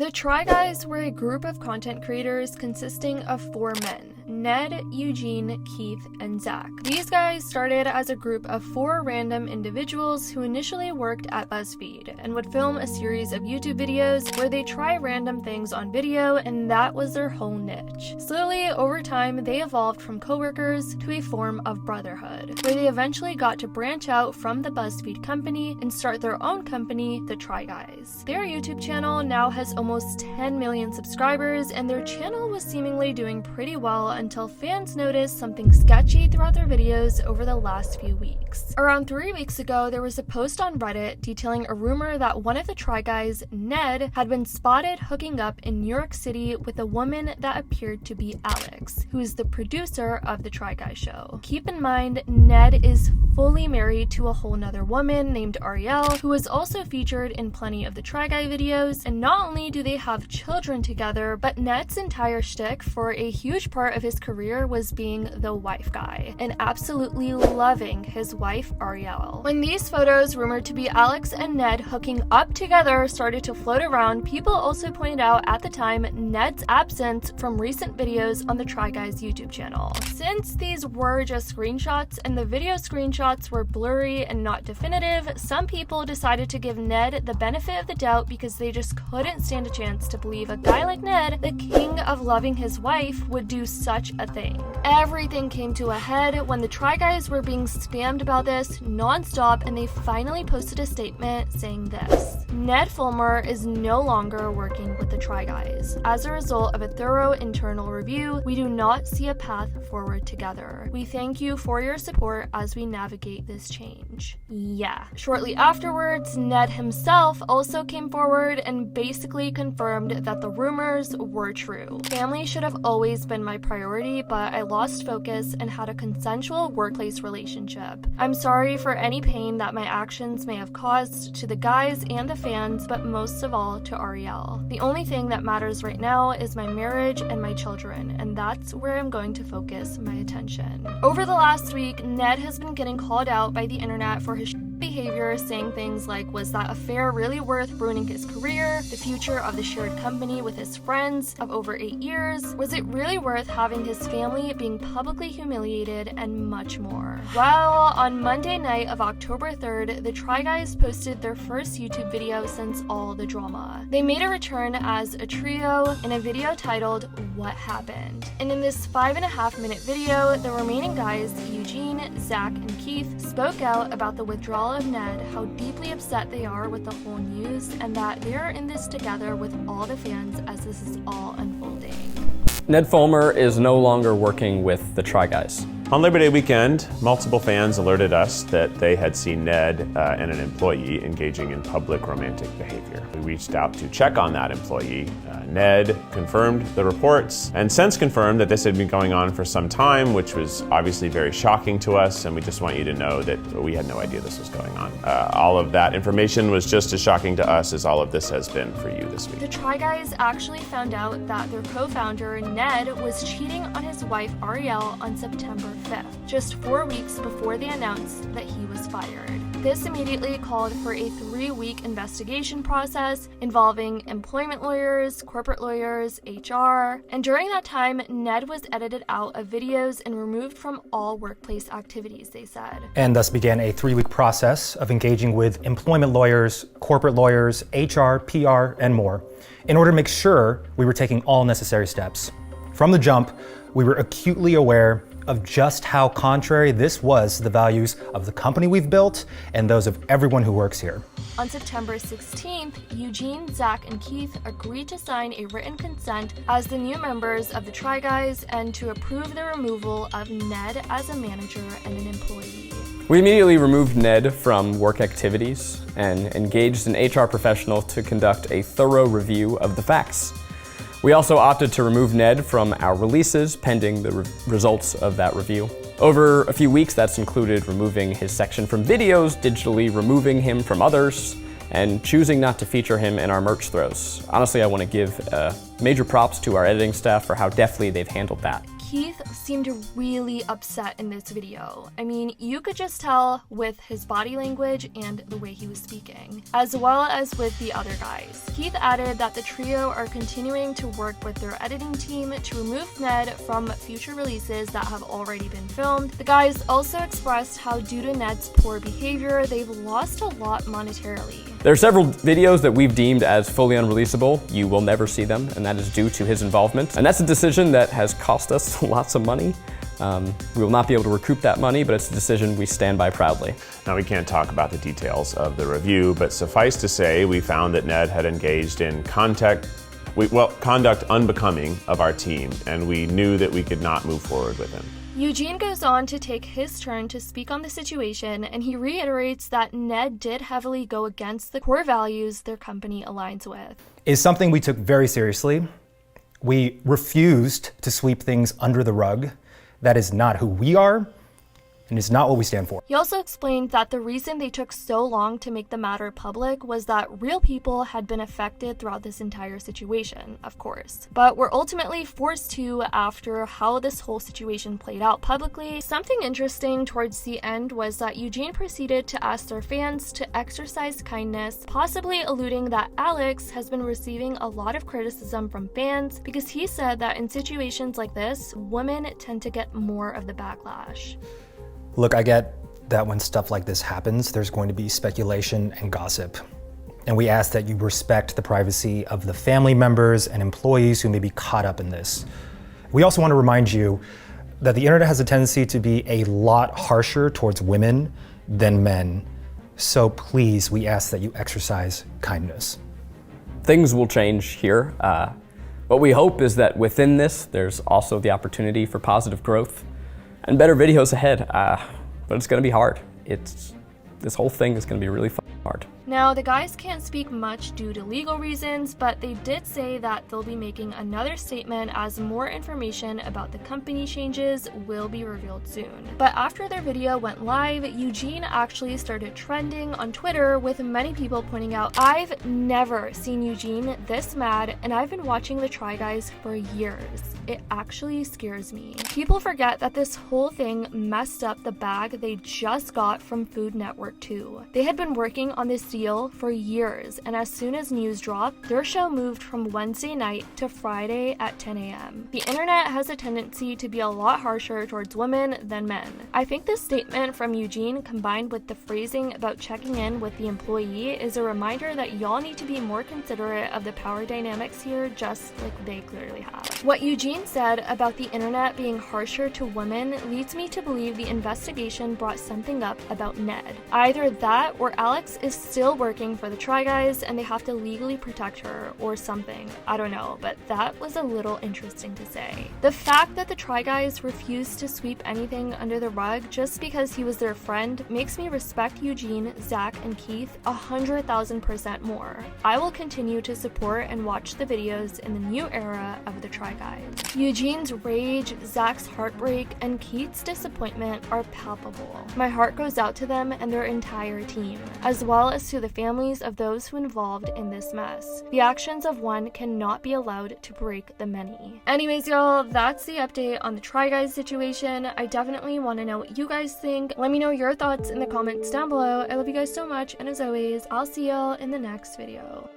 The Try Guys were a group of content creators consisting of 4 men: Ned, Eugene, Keith, and Zach. These guys started as a group of 4 random individuals who initially worked at BuzzFeed and would film a series of YouTube videos where they try random things on video, and that was their whole niche. Slowly, over time, they evolved from coworkers to a form of brotherhood, where they eventually got to branch out from the BuzzFeed company and start their own company, The Try Guys. Their YouTube channel now has almost 10 million subscribers, and their channel was seemingly doing pretty well until fans noticed something sketchy throughout their videos over the last few weeks. Around 3 weeks ago, there was a post on Reddit detailing a rumor that one of the Try Guys, Ned, had been spotted hooking up in New York City with a woman that appeared to be Alex, who is the producer of the Try Guys show. Keep in mind, Ned is fully married to a whole nother woman named Ariel, who was also featured in plenty of the Try Guy videos, and not only do they have children together, but Ned's entire shtick for a huge part of his career was being the wife guy, and absolutely loving his wife Ariel. When these photos, rumored to be Alex and Ned hooking up together, started to float around, people also pointed out at the time Ned's absence from recent videos on the Try Guys YouTube channel. Since these were just screenshots and the video screenshots were blurry and not definitive, some people decided to give Ned the benefit of the doubt because they just couldn't stand a chance to believe a guy like Ned, the king of loving his wife, would do such a thing. Everything came to a head when the Try Guys were being spammed about this non-stop, and they finally posted a statement saying this: Ned Fulmer is no longer working with the Try Guys. As a result of a thorough internal review, we do not see a path forward together. We thank you for your support as we navigate this change. Yeah. Shortly afterwards, Ned himself also came forward and basically confirmed that the rumors were true. Family should have always been my priority, but I lost focus and had a consensual workplace relationship. I'm sorry for any pain that my actions may have caused to the guys and the fans, but most of all to Ariel. The only thing that matters right now is my marriage and my children, and that's where I'm going to focus my attention. Over the last week, Ned has been getting called out by the internet for his behavior, saying things like, was that affair really worth ruining his career, the future of the shared company with his friends of over 8 years, was it really worth having his family being publicly humiliated, and much more. Well, on Monday night of October 3rd, the Try Guys posted their first YouTube video since all the drama. They made a return as a trio in a video titled What Happened? And in this 5.5-minute video, the remaining guys, Eugene, Zach, and Keith, spoke out about the withdrawal of Ned, how deeply upset they are with the whole news, and that they're in this together with all the fans as this is all unfolding. Ned Fulmer is no longer working with the Try Guys. On Labor Day weekend, multiple fans alerted us that they had seen Ned and an employee engaging in public romantic behavior. We reached out to check on that employee. Ned confirmed the reports and since confirmed that this had been going on for some time, which was obviously very shocking to us, and we just want you to know that we had no idea this was going on. All of that information was just as shocking to us as all of this has been for you this week. The Try Guys actually found out that their co-founder, Ned, was cheating on his wife, Ariel, on September 5th, just 4 weeks before they announced that he was fired. This immediately called for a 3-week investigation process involving employment lawyers, corporate lawyers, HR, and during that time, Ned was edited out of videos and removed from all workplace activities, they said. And thus began a 3-week process of engaging with employment lawyers, corporate lawyers, HR, PR, and more, in order to make sure we were taking all necessary steps. From the jump, we were acutely aware of just how contrary this was to the values of the company we've built and those of everyone who works here. On September 16th, Eugene, Zach, and Keith agreed to sign a written consent as the new members of the Try Guys and to approve the removal of Ned as a manager and an employee. We immediately removed Ned from work activities and engaged an HR professional to conduct a thorough review of the facts. We also opted to remove Ned from our releases pending the results of that review. Over a few weeks, that's included removing his section from videos, digitally removing him from others, and choosing not to feature him in our merch throws. Honestly, I want to give major props to our editing staff for how deftly they've handled that. Keith seemed really upset in this video. I mean, you could just tell with his body language and the way he was speaking, as well as with the other guys. Keith added that the trio are continuing to work with their editing team to remove Ned from future releases that have already been filmed. The guys also expressed how due to Ned's poor behavior, they've lost a lot monetarily. There are several videos that we've deemed as fully unreleasable. You will never see them, and that is due to his involvement. And that's a decision that has cost us lots of money. We will not be able to recoup that money, but it's a decision we stand by proudly. Now, we can't talk about the details of the review, but suffice to say, we found that Ned had engaged in conduct unbecoming of our team, and we knew that we could not move forward with him. Eugene goes on to take his turn to speak on the situation, and he reiterates that Ned did heavily go against the core values their company aligns with. Is something we took very seriously. We refused to sweep things under the rug. That is not who we are, and it's not what we stand for. He also explained that the reason they took so long to make the matter public was that real people had been affected throughout this entire situation, of course, but were ultimately forced to after how this whole situation played out publicly. Something interesting towards the end was that Eugene proceeded to ask their fans to exercise kindness, possibly alluding that Alex has been receiving a lot of criticism from fans because he said that in situations like this, women tend to get more of the backlash. Look, I get that when stuff like this happens, there's going to be speculation and gossip. And we ask that you respect the privacy of the family members and employees who may be caught up in this. We also want to remind you that the internet has a tendency to be a lot harsher towards women than men. So please, we ask that you exercise kindness. Things will change here. What we hope is that within this, there's also the opportunity for positive growth and better videos ahead, but it's gonna be hard. This whole thing is gonna be really hard. Now, the guys can't speak much due to legal reasons, but they did say that they'll be making another statement as more information about the company changes will be revealed soon. But after their video went live, Eugene actually started trending on Twitter with many people pointing out, "I've never seen Eugene this mad, and I've been watching the Try Guys for years. It actually scares me." People forget that this whole thing messed up the bag they just got from Food Network 2. They had been working on this deal for years, and as soon as news dropped, their show moved from Wednesday night to Friday at 10 a.m. The internet has a tendency to be a lot harsher towards women than men. I think this statement from Eugene combined with the phrasing about checking in with the employee is a reminder that y'all need to be more considerate of the power dynamics here, just like they clearly have. What Eugene said about the internet being harsher to women leads me to believe the investigation brought something up about Ned. Either that or Alex is still working for the Try Guys and they have to legally protect her or something. I don't know, but that was a little interesting to say. The fact that the Try Guys refused to sweep anything under the rug just because he was their friend makes me respect Eugene, Zach, and Keith 100,000% more. I will continue to support and watch the videos in the new era of the Try Guys. Eugene's rage, Zach's heartbreak, and Keith's disappointment are palpable. My heart goes out to them and their entire team, as well as to the families of those who involved in this mess. The actions of one cannot be allowed to break the many. Anyways, y'all, that's the update on the Try Guys situation. I definitely want to know what you guys think. Let me know your thoughts in the comments down below. I love you guys so much, and as always, I'll see y'all in the next video.